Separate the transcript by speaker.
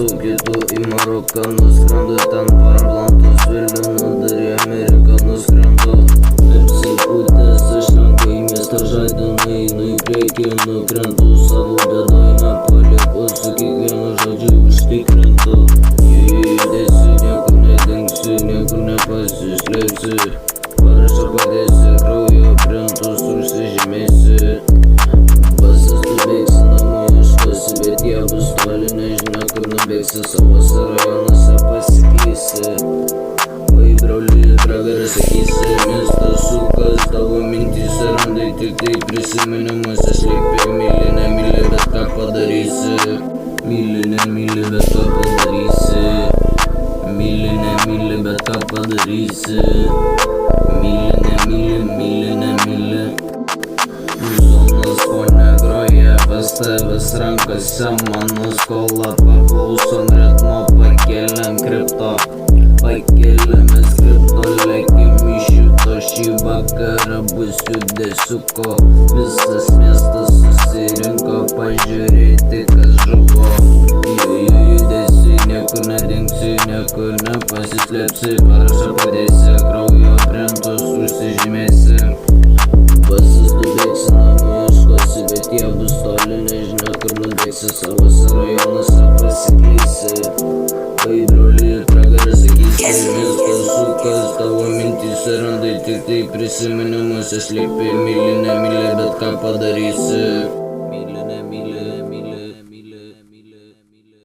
Speaker 1: su kitu į Maroką nuskrendu, ten paraplantus Vilnių nudarė Ameriką nuskrendu. Apsipūtęs aš ranką į miestą žadinu, einu į priekį, nukrentu savo bėdoj, nepalieku, su kiekvienu žodžiu užtikrintu. Judėsiu, niekur nedingsiu, niekur nepasislėpsiu, parašą padėsi, kraujo printus užsižymėsi. Basas tu bėgsi, namų ieškosi, bet jie bus toli, nežinia kur nubėgsi, savose rajonuose pasiklysi. Oi broli, pragaras akyse, miestas sukas, tavo mintyse randai tik tai prisiminimuose slėpė. Myli, nemyli, bet ką padarysi. Myli, nemyli, bet ką padarysi. Myli, nemyli, bet ką padarysi. Myli, nemyli, nemyli. Zonas fone groja pas tavęs rankose, mano skola paklausom ritmo, pakeliam kripto. Pakeliame skripto, lėkim iš šito, šį vakarą bus judesiuko. Visas miestas susirinko pažiūrėti, kas žuvo. Judesi, niekur nedingsi, niekur nepasislėpsi, parašą padėsi, kraujo printus užsižymėsi. Basas tu bėgsi, namų ieškosi, bet jie bus toli, nežinia kur nubėgsi, savose rajonuose pasiklysi. Oi broli, pragaras akyse, miestas sukas, tavo mintyse randai tik tai prisiminimuose slėpė. Myli, nemyli, bet ką padarysi.